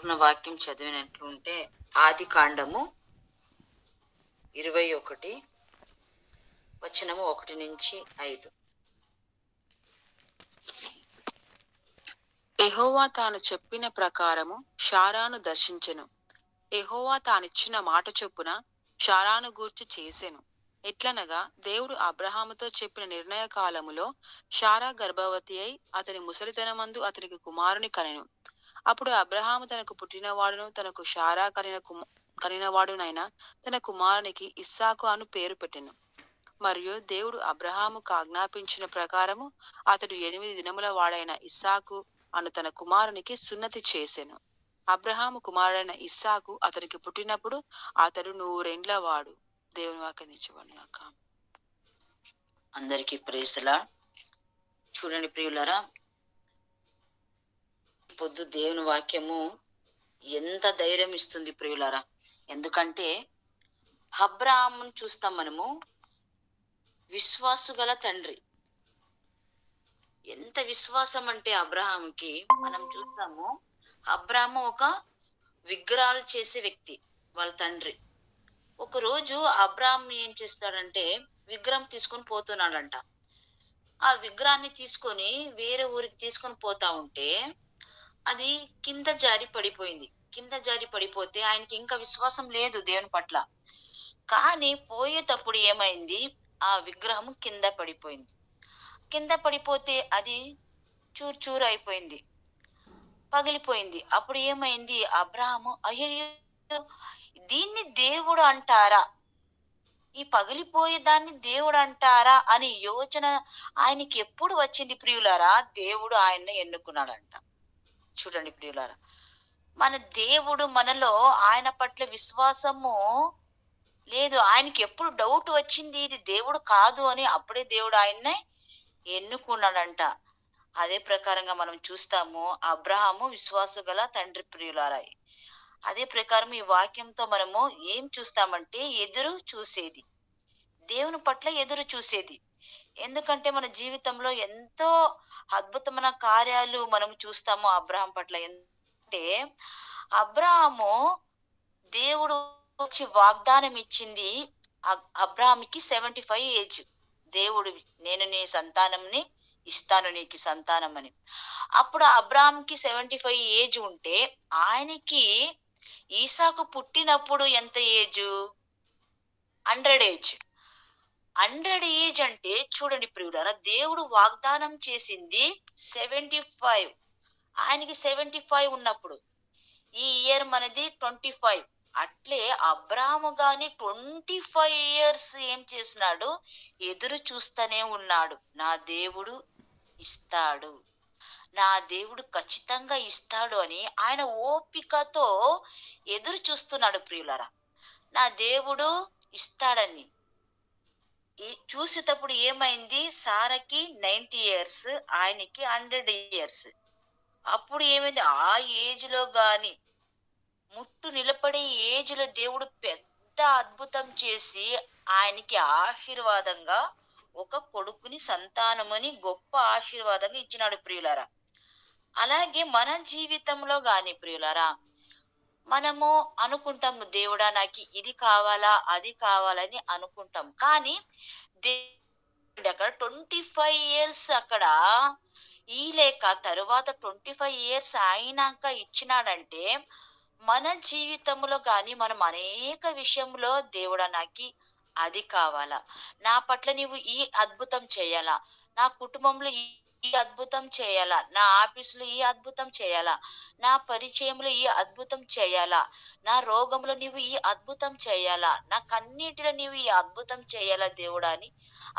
పూర్ణ వాక్యం చదివినట్లుంటే ఆది కాండము 21 వచనము 1 నుంచి 5. యెహోవా తాను చెప్పిన ప్రకారము షారాను దర్శించెను. యెహోవా తానిచ్చిన మాట చొప్పున షారాను గూర్చి చేసెను. ఎట్లనగా దేవుడు అబ్రహాముతో చెప్పిన నిర్ణయ కాలములో షారా గర్భవతి అయి అతని ముసలితనమందు అతనికి కుమారుని కనెను. అప్పుడు అబ్రహాము తనకు పుట్టినవాడును తనకు షారా కనినవాడునైన తన కుమారునికి ఇస్సాకు అను పేరు పెట్టెను. మరియు దేవుడు అబ్రహాముకు ఆజ్ఞాపించిన ప్రకారము అతడు 8 దినముల వాడైన ఇస్సాకు అను తన కుమారునికి సున్నతి చేసెను. అబ్రహాము కుమారుడైన ఇస్సాకు అతనికి పుట్టినప్పుడు అతడు 100 ఏండ్ల వాడు. దేవుని వాక్యం నిలిచబడుగాక. అందరికీ ప్రైజ్ ది లార్డ్. చూడండి ప్రియులారా, పొద్దు దేవుని వాక్యము ఎంత ధైర్యం ఇస్తుంది ప్రియులారా. ఎందుకంటే అబ్రహామును చూస్తాం మనము, విశ్వాసు గల తండ్రి. ఎంత విశ్వాసం అంటే అబ్రహాముకి మనం చూస్తాము, అబ్రహాము ఒక విగ్రహాలు చేసే వ్యక్తి వాళ్ళ తండ్రి. ఒకరోజు అబ్రహాం ఏం చేస్తాడంటే విగ్రహం తీసుకొని పోతున్నాడంట. ఆ విగ్రహాన్ని తీసుకొని వేరే ఊరికి తీసుకొని పోతా ఉంటే అది కింద జారి పడిపోయింది. కింద జారి పడిపోతే ఆయనకి ఇంకా విశ్వాసం లేదు దేవుని పట్ల. కానీ పోయేటప్పుడు ఏమైంది, ఆ విగ్రహం కింద పడిపోయింది. కింద పడిపోతే అది చూరు చూరు అయిపోయింది, పగిలిపోయింది. అప్పుడు ఏమైంది, అబ్రహాము అయ్యో దీన్ని దేవుడు అంటారా, ఈ పగిలిపోయే దాన్ని దేవుడు అంటారా అని యోచన ఆయనకి ఎప్పుడు వచ్చింది ప్రియులారా. దేవుడు ఆయన్ని ఎన్నుకున్నాడంట. చూడండి ప్రియులారా, మన దేవుడు మనలో ఆయన పట్ల విశ్వాసము లేదు. ఆయనకి ఎప్పుడు డౌట్ వచ్చింది ఇది దేవుడు కాదు అని, అప్పుడే దేవుడు ఆయన్నే ఎన్నుకున్నాడంట. అదే ప్రకారంగా మనం చూస్తాము, అబ్రహాము విశ్వాసు గల తండ్రి ప్రియులారా. అదే ప్రకారం ఈ వాక్యంతో మనము ఏం చూస్తామంటే ఎదురు చూసేది, దేవుని పట్ల ఎదురు చూసేది. ఎందుకంటే మన జీవితంలో ఎంతో అద్భుతమైన కార్యాలు మనం చూస్తాము అబ్రహాం పట్ల. అంటే అబ్రహాము దేవుడు వచ్చి వాగ్దానం ఇచ్చింది అబ్రహాంకి 75 ఏజ్. దేవుడు నేను నీ సంతానంని ఇస్తాను నీకు సంతానం అని. అప్పుడు అబ్రహాంకి 75 ఏజ్ ఉంటే ఆయనకి ఈసాకు పుట్టినప్పుడు ఎంత ఏజు, 100 ఏజ్. 100 ఏజ్ అంటే చూడండి ప్రియులారా, దేవుడు వాగ్దానం చేసింది 75, ఆయనకి 75 ఉన్నప్పుడు, ఈ ఇయర్ మనది 25. అట్లే అబ్రాహాము గాని 25 ఇయర్స్ ఏం చేస్తున్నాడు, ఎదురు చూస్తూనే ఉన్నాడు. నా దేవుడు ఇస్తాడు, నా దేవుడు ఖచ్చితంగా ఇస్తాడు అని ఆయన ఓపికతో ఎదురు చూస్తున్నాడు ప్రియులారా. నా దేవుడు ఇస్తాడని చూసేటప్పుడు ఏమైంది, సారకి 90 ఇయర్స్, ఆయనకి 100 ఇయర్స్. అప్పుడు ఏమైంది, ఆ ఏజ్ లో గాని ముట్టు నిలబడే ఏజ్ లో దేవుడు పెద్ద అద్భుతం చేసి ఆయనకి ఆశీర్వాదంగా ఒక కొడుకుని సంతానమని గొప్ప ఆశీర్వాదంగా ఇచ్చినాడు ప్రియులారా. అలాగే మన జీవితంలో గాని ప్రియులారా, మనము అనుకుంటాము దేవుడా నాకు ఇది కావాలా అది కావాలని అనుకుంటాం. కానీ అక్కడ 25 ఇయర్స్ అక్కడ ఈ లేక తరువాత 25 ఇయర్స్ అయినాక ఇచ్చినాడంటే మన జీవితంలో గాని మనం అనేక విషయంలో దేవుడా నాకు అది కావాలా, నా పట్ల నీవు ఈ అద్భుతం చేయాలా, నా కుటుంబంలో ఈ అద్భుతం చేయాలా, నా ఆఫీసులో ఈ అద్భుతం చేయాలా, నా పరిచయంలో ఈ అద్భుతం చేయాలా, నా రోగంలో నీవు ఈ అద్భుతం చేయాలా, నా కన్నీటిలో నీవు ఈ అద్భుతం చేయాలా దేవుడా అని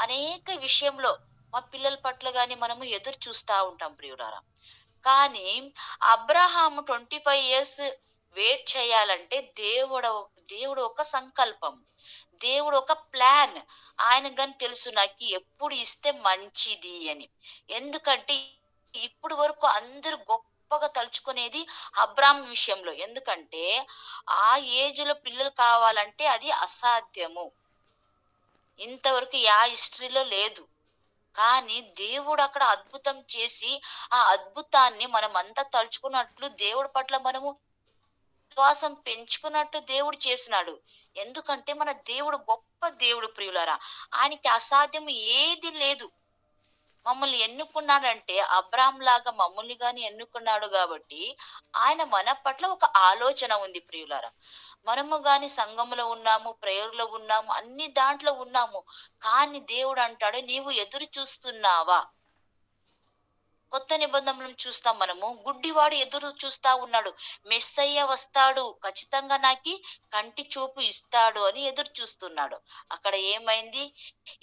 అనేక విషయంలో మా పిల్లల పట్ల గాని మనము ఎదురు చూస్తూ ఉంటాం ప్రియులారా. కానీ అబ్రహాము 25 ఇయర్స్ వెయిట్ చేయాలంటే దేవుడు ఒక సంకల్పం, దేవుడు ఒక ప్లాన్. ఆయన కానీ తెలుసు నాకు ఎప్పుడు ఇస్తే మంచిది అని. ఎందుకంటే ఇప్పుడు వరకు అందరూ గొప్పగా తలుచుకునేది అబ్రాహాం విషయంలో. ఎందుకంటే ఆ ఏజ్ లో పిల్లలు కావాలంటే అది అసాధ్యము, ఇంతవరకు హిస్టరీలో లేదు. కానీ దేవుడు అక్కడ అద్భుతం చేసి ఆ అద్భుతాన్ని మనం అంతా తలుచుకున్నట్లు దేవుడి పట్ల మనము విశ్వాసం పెంచుకున్నట్టు దేవుడు చేసినాడు. ఎందుకంటే మన దేవుడు గొప్ప దేవుడు ప్రియులారా. ఆయనకి అసాధ్యం ఏది లేదు. మమ్మల్ని ఎన్నుకున్నాడంటే అబ్రాహాం లాగా మమ్మల్ని గాని ఎన్నుకున్నాడు కాబట్టి ఆయన మన పట్ల ఒక ఆలోచన ఉంది ప్రియులారా. మనము గాని సంఘములో ఉన్నాము, ప్రేయర్లో ఉన్నాము, అన్ని దాంట్లో ఉన్నాము. కానీ దేవుడు అంటాడు, నీవు ఎదురు చూస్తున్నావా? కొత్త నిబంధనలను చూస్తాం మనము. గుడ్డివాడు ఎదురు చూస్తా ఉన్నాడు. మెస్సయ్య వస్తాడు, ఖచ్చితంగా నాకి కంటి చూపు ఇస్తాడు అని ఎదురు చూస్తున్నాడు. అక్కడ ఏమైంది?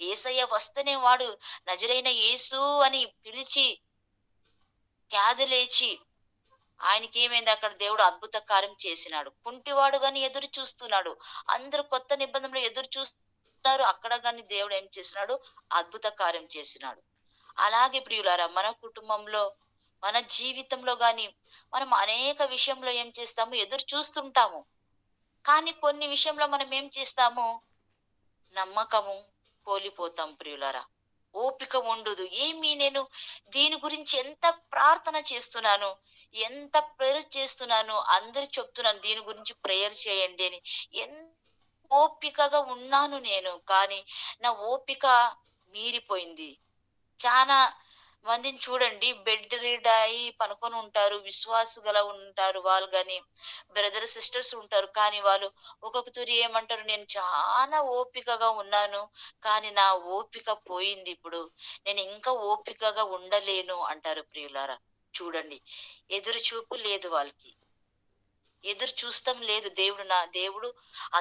యేసయ్య వస్తేనే వాడు నజరైన యేసు అని పిలిచి కేదలేచి ఆయనకి ఏమైంది? అక్కడ దేవుడు అద్భుత కార్యం చేసినాడు. కుంటివాడు గాని ఎదురు చూస్తున్నాడు. అందరూ కొత్త నిబంధనలు ఎదురు చూస్తున్నారు. అక్కడ గాని దేవుడు ఏం చేసినాడు? అద్భుత కార్యం చేసినాడు. అలాగే ప్రియులారా, మన కుటుంబంలో, మన జీవితంలో గాని మనం అనేక విషయంలో ఏం చేస్తాము? ఎదురు చూస్తుంటాము. కానీ కొన్ని విషయంలో మనం ఏం చేస్తాము? నమ్మకము కోల్పోతాం ప్రియులారా. ఓపిక ఉండదు. నేను దీని గురించి ఎంత ప్రార్థన చేస్తున్నాను, ఎంత ప్రేయర్ చేస్తున్నాను, అందరికి చెప్తున్నాను దీని గురించి ప్రేయర్ చేయండి అని. ఎంత ఓపికగా ఉన్నాను నేను, కానీ నా ఓపిక మీరిపోయింది. చాలా మందిని చూడండి, బెడ్ రీడ్ అయి పనుకొని ఉంటారు, విశ్వాస గల ఉంటారు వాళ్ళు, గాని బ్రదర్ సిస్టర్స్ ఉంటారు. కానీ వాళ్ళు ఒక్కొక్క తూరి ఏమంటారు? నేను చాలా ఓపికగా ఉన్నాను, కానీ నా ఓపిక పోయింది, ఇప్పుడు నేను ఇంకా ఓపికగా ఉండలేను అంటారు ప్రియులారా. చూడండి, ఎదురు చూపు లేదు వాళ్ళకి, ఎదురు చూస్తాం లేదు. దేవుడు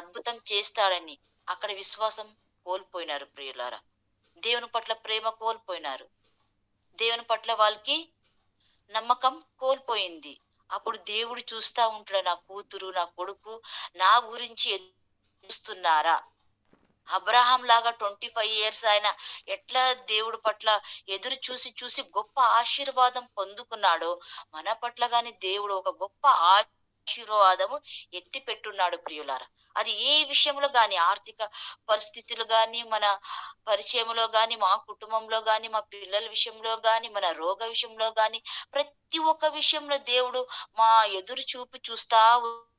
అద్భుతం చేస్తాడని అక్కడ విశ్వాసం కోల్పోయినారు ప్రియులారా. దేవుని పట్ల ప్రేమ కోల్పోయినారు. దేవుని పట్ల వాళ్ళకి నమ్మకం కోల్పోయింది. అప్పుడు దేవుడు చూస్తా ఉంటాడు, నా కూతురు, నా కొడుకు నా గురించి చూస్తున్నారా? అబ్రహాం లాగా 25 years ఆయన ఎట్లా దేవుడి పట్ల ఎదురు చూసి చూసి గొప్ప ఆశీర్వాదం పొందుకున్నాడో, మన పట్ల గాని దేవుడు ఒక గొప్ప ఆశీర్వాదము ఎత్తి పెట్టున్నాడు ప్రియులారా. అది ఏ విషయంలో గాని, ఆర్థిక పరిస్థితులు గాని, మన పరిచయంలో గాని, మా కుటుంబంలో గాని, మా పిల్లల విషయంలో గాని, మన రోగ విషయంలో గాని, ప్రతి ఒక్క విషయంలో దేవుడు మా ఎదురు చూపు చూస్తా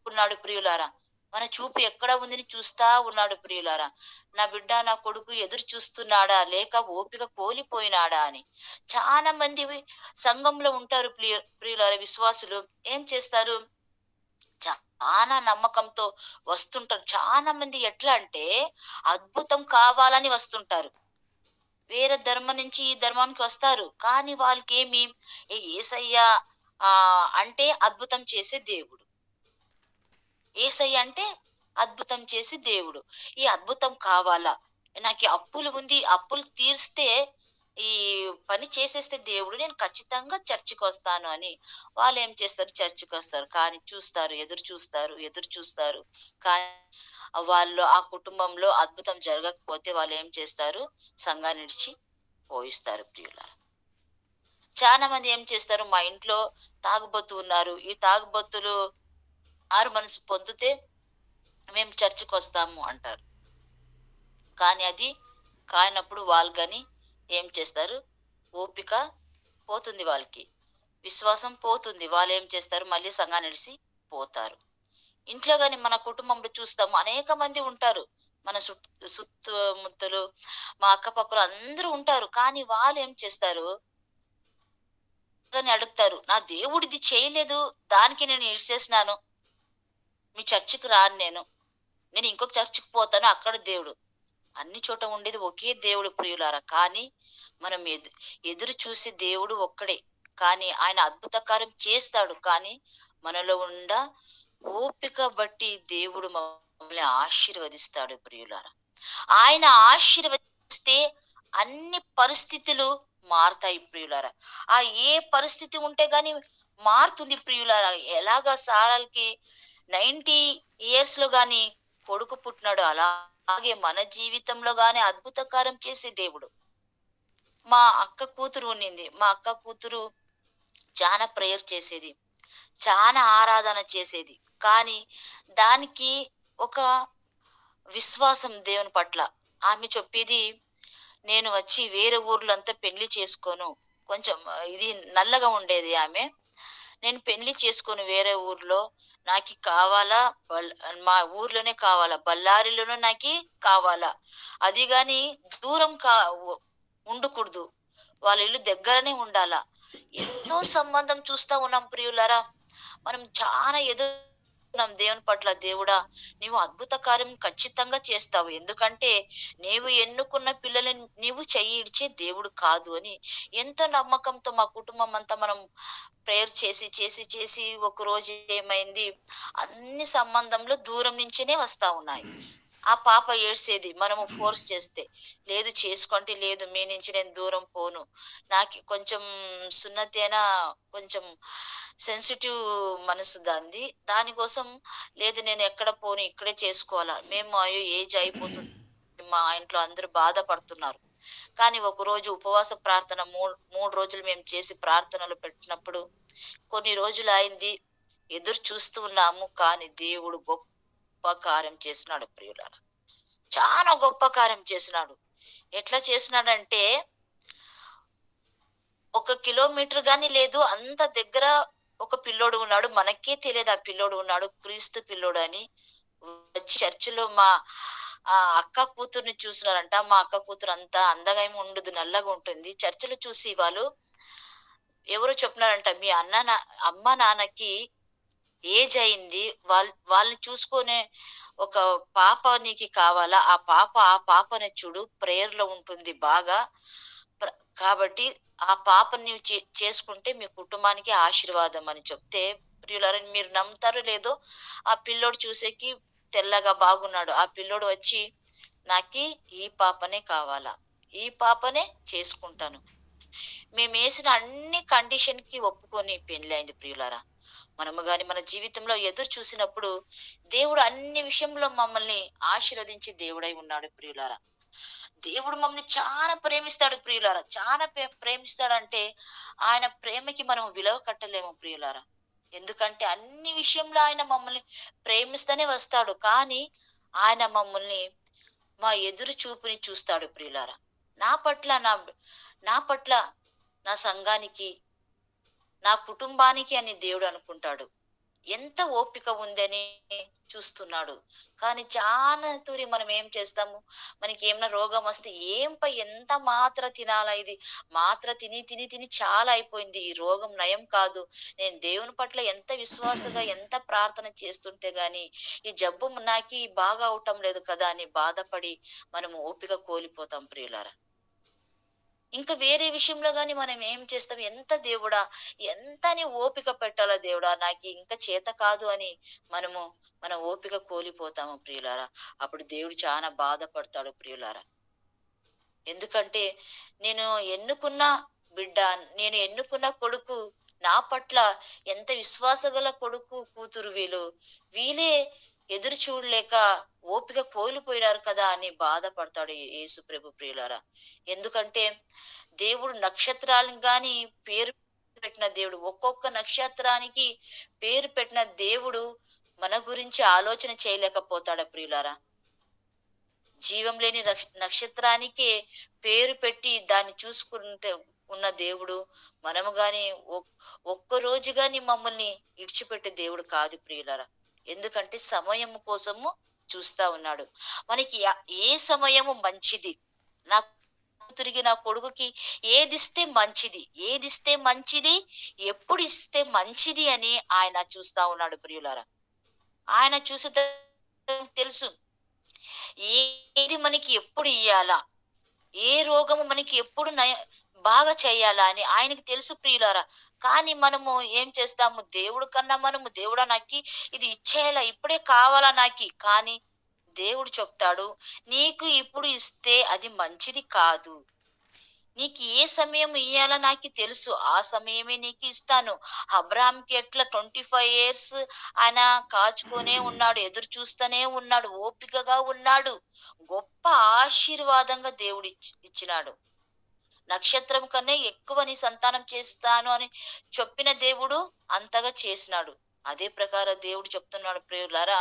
ఉన్నాడు ప్రియులారా. మన చూపు ఎక్కడ ఉందని చూస్తా ఉన్నాడు ప్రియులారా. నా బిడ్డ, నా కొడుకు ఎదురు చూస్తున్నాడా, లేక ఓపిక కోల్పోయినాడా అని. చాలా మంది సంఘంలో ఉంటారు ప్రియులారా, విశ్వాసులు ఏం చేస్తారు? చాలా నమ్మకంతో వస్తుంటారు. చాలా మంది ఎట్లా అంటే అద్భుతం కావాలని వస్తుంటారు. వేరే ధర్మం నుంచి ఈ ధర్మానికి వస్తారు. కానీ వాళ్ళకి ఏమి? యేసయ్య అంటే అద్భుతం చేసే దేవుడు. యేసయ్య అంటే అద్భుతం చేసే దేవుడు. ఈ అద్భుతం కావాలా? నాకు అప్పులు ఉంది, అప్పులు తీర్స్తే ఈ పని చేసేస్తే దేవుడు, నేను ఖచ్చితంగా చర్చికి వస్తాను అని వాళ్ళు ఏం చేస్తారు? చర్చికి వస్తారు. కానీ చూస్తారు, ఎదురు చూస్తారు. కానీ వాళ్ళు ఆ కుటుంబంలో అద్భుతం జరగకపోతే వాళ్ళు ఏం చేస్తారు? సంఘాన్ని విడిచి పోయిస్తారు ప్రియులారా. చాలా మంది ఏం చేస్తారు? మా ఇంట్లో తాగుబోతు ఉన్నారు, ఈ తాగుబోతులు ఆరు మనసు పొందితే మేము చర్చికి వస్తాము అంటారు. కానీ అది కానప్పుడు వాళ్ళు కానీ ఏం చేస్తారు? ఓపిక పోతుంది, వాళ్ళకి విశ్వాసం పోతుంది. వాళ్ళు ఏం చేస్తారు? మళ్ళీ సంఘాన్ని నిలిచి పోతారు. ఇంట్లో గాని, మన కుటుంబంలో చూస్తాము, అనేక మంది ఉంటారు. మన సుత్తముత్తలు, మా అక్కపక్కలు అందరూ ఉంటారు. కానీ వాళ్ళు ఏం చేస్తారు? అడుగుతారు, నా దేవుడిది చేయలేదు, దానికి నేను ఇడిచేసినాను, మీ చర్చికి రాను, నేను ఇంకొక చర్చికి పోతాను, అక్కడ దేవుడు. అన్ని చోట ఉండేది ఒకే దేవుడు ప్రియులారా. కానీ మనం ఎదురు చూసే దేవుడు ఒక్కడే. కానీ ఆయన అద్భుత కార్యం చేస్తాడు. కానీ మనలో ఉండ ఓపిక బట్టి దేవుడు మమ్మల్ని ఆశీర్వదిస్తాడు ప్రియులారా. ఆయన ఆశీర్వదిస్తే అన్ని పరిస్థితులు మారుతాయి ప్రియులారా. ఆ ఏ పరిస్థితి ఉంటే గాని మారుతుంది ప్రియులారా. ఎలాగా సారాలకి 90 years లో గాని కొడుకు పుట్టినాడు, అలాగే మన జీవితంలో గాని అద్భుత కార్యం చేసే దేవుడు. మా అక్క కూతురు ఉన్నింది. మా అక్క కూతురు చాలా ప్రేయర్ చేసేది, చాలా ఆరాధన చేసేది. కానీ దానికి ఒక విశ్వాసం దేవుని పట్ల. ఆమె చెప్పేది, నేను వచ్చి వేరే ఊర్లో అంతా పెళ్లి చేసుకోను. కొంచెం ఇది నల్లగా ఉండేది ఆమె. నేను పెళ్లి చేసుకొని వేరే ఊర్లో నాకి కావాలా, బల్ మా ఊర్లోనే కావాలా, బళ్ళారిలోనే నాకి కావాలా. అది గాని దూరం ఉండకూడదు. వాళ్ళ ఇల్లు దగ్గరనే ఉండాలా. ఎంతో సంబంధం చూస్తా ఉన్నాం ప్రియులారా. మనం చాలా ఎదుగుతున్నాం దేవుని పట్ల. దేవుడా, నీవు అద్భుత కార్యం ఖచ్చితంగా చేస్తావు. ఎందుకంటే నీవు ఎన్నుకున్న పిల్లలని నీవు చెయ్యి ఇడిచే దేవుడు కాదు అని ఎంతో నమ్మకంతో మా కుటుంబం అంతా మనం ప్రేయర్ చేసి చేసి చేసి ఒక రోజు ఏమైంది, అన్ని సంబంధంలో దూరం నుంచేనే వస్తా ఉన్నాయి. ఆ పాప ఏడ్సేది మనము ఫోర్స్ చేస్తే, లేదు చేసుకుంటే లేదు, మీ నుంచి నేను దూరం పోను. నాకు కొంచెం సున్నతైనా కొంచెం సెన్సిటివ్ మనసు దాంది. దానికోసం లేదు, నేను ఎక్కడ పోను, ఇక్కడే చేసుకోవాలా. మేము అయ్యో ఏజ్ అయిపోతుంది, మా ఇంట్లో అందరూ బాధపడుతున్నారు. కానీ ఒకరోజు ఉపవాస ప్రార్థన మూడు రోజులు మేము చేసి ప్రార్థనలు పెట్టినప్పుడు కొన్ని రోజులు అయింది. ఎదురు చూస్తూ ఉన్నాము. కానీ దేవుడు గొప్ప కార్యం చేసినాడు ప్రియులారా. చాలా గొప్ప కార్యం చేసినాడు. ఎట్లా చేసినాడంటే, 1 కిలోమీటర్ గాని లేదు, అంత దగ్గర ఒక పిల్లోడు ఉన్నాడు. మనకే తెలియదు ఆ పిల్లోడు ఉన్నాడు. క్రీస్తు పిల్లోడు అని వచ్చి చర్చిలో మా అక్క కూతుర్ని చూసినారంట. మా అక్క కూతురు అంతా అందగా ఏమి ఉండదు, నల్లగా ఉంటుంది. చర్చిలో చూసి వాళ్ళు ఎవరో చెప్పినారంట, మీ అమ్మ నాన్నకి ఏజ్ అయింది, వాళ్ళని చూసుకునే ఒక పాప నీకు కావాలా, ఆ పాపని చూడు, ప్రేయర్ లో ఉంటుంది బాగా. కాబట్టి ఆ పాపని నీవు చేసుకుంటే మీ కుటుంబానికి ఆశీర్వాదం అని చెప్తే, ప్రియులారా మీరు నమ్ముతారో లేదో, ఆ పిల్లోడు చూసేకి తెల్లగా బాగున్నాడు. ఆ పిల్లోడు వచ్చి నాకి ఈ పాపనే కావాలా, ఈ పాపనే చేసుకుంటాను. మేము వేసిన అన్ని కండిషన్ కి ఒప్పుకొని పెళ్లి అయింది ప్రియులారా. మనము గాని మన జీవితంలో ఎదురు చూసినప్పుడు దేవుడు అన్ని విషయంలో మమ్మల్ని ఆశీర్వదించి దేవుడై ఉన్నాడు ప్రియులారా. దేవుడు మమ్మల్ని చాలా ప్రేమిస్తాడు ప్రియులారా. చాలా ప్రేమిస్తాడంటే ఆయన ప్రేమకి మనం విలువ కట్టలేము ప్రియులారా. ఎందుకంటే అన్ని విషయంలో ఆయన మమ్మల్ని ప్రేమిస్తూనే వస్తాడు. కానీ ఆయన మమ్మల్ని మా ఎదురు చూపుని చూస్తాడు ప్రియులారా. నా పట్ల నా పట్ల, నా సంఘానికి, నా కుటుంబానికి అని దేవుడు అనుకుంటాడు. ఎంత ఓపిక ఉందని చూస్తున్నాడు. కానీ చాలా తూరి మనం ఏం చేస్తాము, మనకి ఏమైనా రోగం వస్తే ఎంత మాత్ర తినాలా, ఇది మాత్ర తిని తిని తిని చాలా అయిపోయింది, ఈ రోగం నయం కాదు, నేను దేవుని పట్ల ఎంత విశ్వాసగా ఎంత ప్రార్థన చేస్తుంటే గాని ఈ జబ్బు నాకి బాగా అవటం లేదు కదా అని బాధపడి మనము ఓపిక కోల్పోతాం ప్రియులారా. ఇంకా వేరే విషయంలో గాని మనం ఏం చేస్తాం, దేవుడా ఎంతని ఓపిక పెట్టాలా దేవుడా, నాకు ఇంకా చేత కాదు అని మన ఓపిక కోల్పోతాము ప్రియులారా. అప్పుడు దేవుడు చాలా బాధపడతాడు ప్రియులారా. ఎందుకంటే నేను ఎన్నుకున్న బిడ్డ, నేను ఎన్నుకున్న కొడుకు నా పట్ల ఎంత విశ్వాసగల కొడుకు కూతురు వీళ్ళే ఎదురు చూడలేక ఓపిక కోల్పోయినారు కదా అని బాధపడతాడు యేసు ప్రభు ప్రియులారా. ఎందుకంటే దేవుడు నక్షత్రాలను గాని పేరు పెట్టిన దేవుడు, ఒక్కొక్క నక్షత్రానికి పేరు పెట్టిన దేవుడు మన గురించి ఆలోచన చేయలేకపోతాడా ప్రియులారా. జీవం లేని నక్షత్రానికే పేరు పెట్టి దాన్ని చూసుకుంటే ఉన్న దేవుడు మనము గాని ఒక్క రోజు గాని మమ్మల్ని ఇడిచిపెట్టే దేవుడు కాదు ప్రియులారా. ఎందుకంటే సమయం కోసము చూస్తా ఉన్నాడు. మనకి ఏ సమయము మంచిది, నా కూతురికి నా కొడుకుకి ఏదిస్తే మంచిది, ఎప్పుడు ఇస్తే మంచిది అని ఆయన చూస్తా ఉన్నాడు ప్రియులారా. ఆయన చూసే తెలుసు ఏది మనకి ఎప్పుడు ఇయ్యాలా, ఏ రోగము మనకి ఎప్పుడు బాగా చేయాలా అని ఆయనకి తెలుసు ప్రియులారా. కానీ మనము ఏం చేస్తాము, దేవుడు కన్నా మనము దేవుడా నాకి ఇది ఇచ్చేయాలా, ఇప్పుడే కావాలా నాకి. కానీ దేవుడు చెప్తాడు, నీకు ఇప్పుడు ఇస్తే అది మంచిది కాదు, నీకు ఏ సమయం ఇయ్యాలో నాకు తెలుసు, ఆ సమయమే నీకు ఇస్తాను. అబ్రాహాంకి ఎట్లా 25 years ఆయన కాచుకొనే ఉన్నాడు, ఎదురు చూస్తూనే ఉన్నాడు, ఓపికగా ఉన్నాడు. గొప్ప ఆశీర్వాదంగా దేవుడు ఇచ్చినాడు. నక్షత్రం కన్నా ఎక్కువ నీ సంతానం చేస్తాను అని చెప్పిన దేవుడు అంతగా చేసినాడు. అదే ప్రకారం దేవుడు చెప్తున్నాడు ప్రియులారా,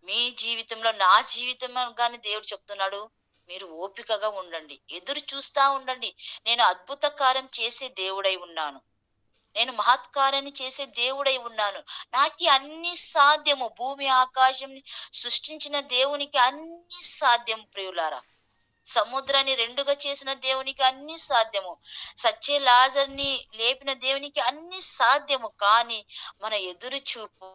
మీ జీవితంలో నా జీవితం గాని దేవుడు చెప్తున్నాడు, మీరు ఓపికగా ఉండండి, ఎదురు చూస్తా ఉండండి, నేను అద్భుత కార్యం చేసే దేవుడై ఉన్నాను. నేను మహత్కార్యాన్ని చేసే దేవుడై ఉన్నాను. నాకి అన్ని సాధ్యము. భూమి ఆకాశం సృష్టించిన దేవునికి అన్ని సాధ్యం ప్రియులారా. సముద్రాన్ని రెండుగా చేసిన దేవునికి అన్ని సాధ్యము. సచ్చే లాజర్ని లేపిన దేవునికి అన్ని సాధ్యము. కానీ మన ఎదురు చూపు,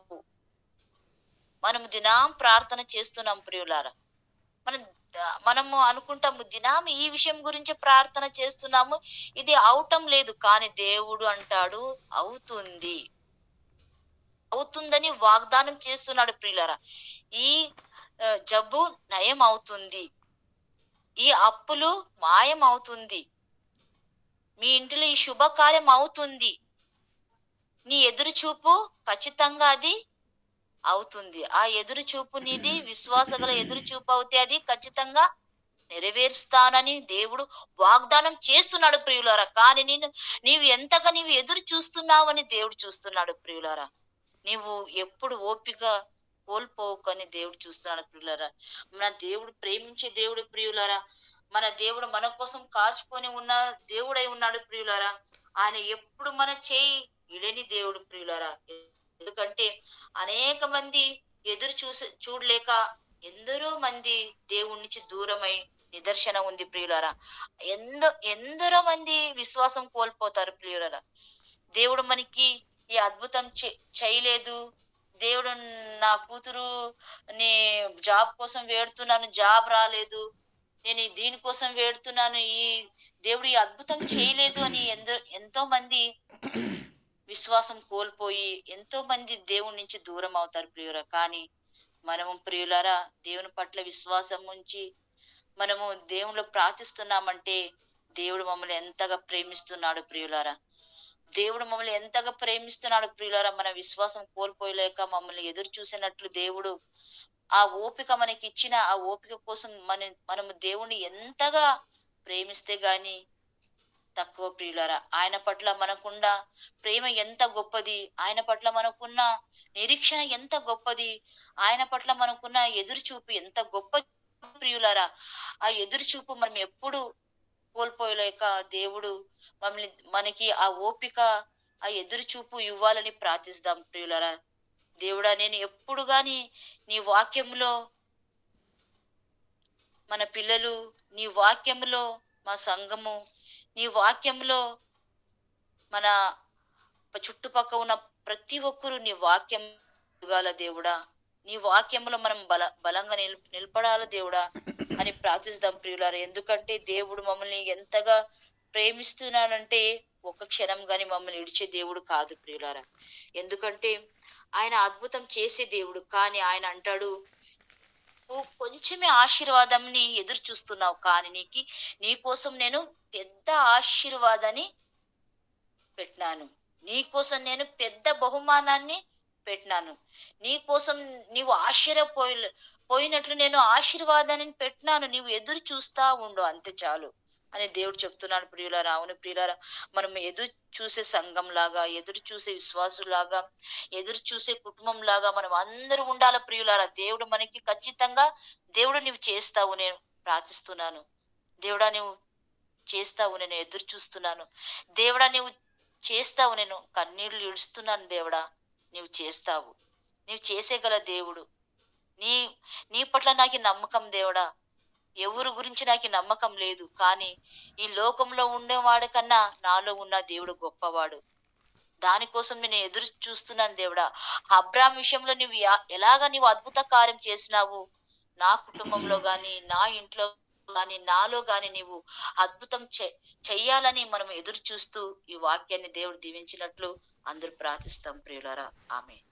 మనము దినాం ప్రార్థన చేస్తున్నాం ప్రియులారా. మనము అనుకుంటాము దినాం ఈ విషయం గురించి ప్రార్థన చేస్తున్నాము, ఇది అవటం లేదు. కానీ దేవుడు అంటాడు అవుతుంది, అవుతుందని వాగ్దానం చేస్తున్నాడు ప్రియులారా. ఈ జబ్బు నయం అవుతుంది, ఈ అప్పులు మాయం అవుతుంది, మీ ఇంటిలో ఈ శుభకార్యం అవుతుంది. నీ ఎదురు చూపు ఖచ్చితంగా అది అవుతుంది. ఆ ఎదురు చూపు నీది విశ్వాసగల ఎదురు చూపు అవుతే అది ఖచ్చితంగా నెరవేరుస్తానని దేవుడు వాగ్దానం చేస్తున్నాడు ప్రియులారా. కానీ నీవు ఎంతగా నీవు ఎదురు చూస్తున్నావని దేవుడు చూస్తున్నాడు ప్రియులారా. నీవు ఎప్పుడు ఓపిక కోల్పోకని దేవుడు చూస్తున్నాడు ప్రియులారా. మన దేవుడు ప్రేమించే దేవుడు ప్రియులారా. మన దేవుడు మన కోసం కాచుకొని ఉన్న దేవుడై ఉన్నాడు ప్రియులారా. ఆయన ఎప్పుడు మన చేయి ఇడని దేవుడు ప్రియులారా. ఎందుకంటే అనేక మంది ఎదురు చూడలేక ఎందరో మంది దేవుడి నుంచి దూరమై నిదర్శన ఉంది ప్రియులారా. ఎందరో మంది విశ్వాసం కోల్పోతారు ప్రియులారా. దేవుడు మనకి ఈ అద్భుతం చేయలేదు, దేవుడు నా కూతురు నీ జాబ్ కోసం వేడుతున్నాను, జాబ్ రాలేదు, నేను దీనికోసం వేడుతున్నాను, ఈ దేవుడు ఈ అద్భుతం చేయలేదు అని ఎంతో మంది విశ్వాసం కోల్పోయి ఎంతో మంది దేవుడి నుంచి దూరం అవుతారు ప్రియురా. కానీ మనము ప్రియులారా దేవుని పట్ల విశ్వాసం ఉంచి మనము దేవుళ్ళు ప్రార్థిస్తున్నామంటే దేవుడు మమ్మల్ని ఎంతగా ప్రేమిస్తున్నాడు ప్రియులారా. దేవుడు మమ్మల్ని ఎంతగా ప్రేమిస్తున్నాడు ప్రియులారా. మన విశ్వాసం కోల్పోయలేక మమ్మల్ని ఎదురు చూసినట్లు దేవుడు ఆ ఓపిక మనకి ఇచ్చిన ఆ ఓపిక కోసం మనము దేవుణ్ణి ఎంతగా ప్రేమిస్తే గాని తక్కువ ప్రియులారా. ఆయన పట్ల మనకున్న ప్రేమ ఎంత గొప్పది, ఆయన పట్ల మనకున్న నిరీక్షణ ఎంత గొప్పది, ఆయన పట్ల మనకున్న ఎదురు చూపు ఎంత గొప్పది ప్రియులారా. ఆ ఎదురు చూపు మనం ఎప్పుడు కోల్పోయలేక దేవుడు మనకి ఆ ఓపిక ఆ ఎదురు చూపు ఇవ్వాలని ప్రార్థిస్తాం ప్రియులారా. దేవుడా, నేను ఎప్పుడు గాని నీ వాక్యంలో మన పిల్లలు, నీ వాక్యంలో మా సంఘము, నీ వాక్యంలో మన చుట్టుపక్కల ఉన్న ప్రతి ఒక్కరూ నీ వాక్యం ఎదగాల దేవుడా. నీ వాక్యంలో మనం బలంగా నిలబడాల దేవుడా అని ప్రార్థిస్తాం ప్రియులారా. ఎందుకంటే దేవుడు మమ్మల్ని ఎంతగా ప్రేమిస్తున్నానంటే ఒక క్షణం గాని మమ్మల్ని ఇడిచే దేవుడు కాదు ప్రియులారా. ఎందుకంటే ఆయన అద్భుతం చేసే దేవుడు. కానీ ఆయన అంటాడు, కొంచెమే ఆశీర్వాదంని ఎదురు చూస్తున్నావు, కానీ నీ కోసం నేను పెద్ద ఆశీర్వాదాన్ని పెట్టినాను, నీ కోసం నేను పెద్ద బహుమానాన్ని పెట్టినాను, నీ కోసం నీవు పోయినట్లు నేను ఆశీర్వాదాన్ని పెట్టినాను, నీవు ఎదురు చూస్తా ఉండు, అంతే చాలు అని దేవుడు చెప్తున్నాడు ప్రియులారా. అవును ప్రియులారా, మనం ఎదురు చూసే సంఘం లాగా, ఎదురు చూసే విశ్వాసులాగా, ఎదురు చూసే కుటుంబం లాగా మనం అందరూ ఉండాలి ప్రియులారా. దేవుడు మనకి ఖచ్చితంగా దేవుడు నీవు చేస్తావు, నేను ప్రార్థిస్తున్నాను. దేవుడా నీవు చేస్తావు, నేను ఎదురు చూస్తున్నాను. దేవుడా నీవు చేస్తావు, నేను కన్నీళ్లు ఇడుస్తున్నాను. దేవుడా నీవు చేస్తావు, నీవు చేసేగల దేవుడు. నీ పట్ల నాకు నమ్మకం దేవుడా. ఎవరి గురించి నాకు నమ్మకం లేదు, కానీ ఈ లోకంలో ఉండేవాడి కన్నా నాలో ఉన్న దేవుడు గొప్పవాడు. దానికోసం నేను ఎదురు చూస్తున్నాను దేవుడా. అబ్రాహాం విషయంలో నువ్వు ఎలాగా నీవు అద్భుత కార్యం చేసినావు, నా కుటుంబంలో గాని, నా ఇంట్లో గాని, నాలో గాని నీవు అద్భుతం చెయ్యాలని మనం ఎదురు చూస్తూ ఈ వాక్యాన్ని దేవుడు దీవించినట్లు అందరూ ప్రార్థిస్తాం ప్రియులారా. ఆమేన్.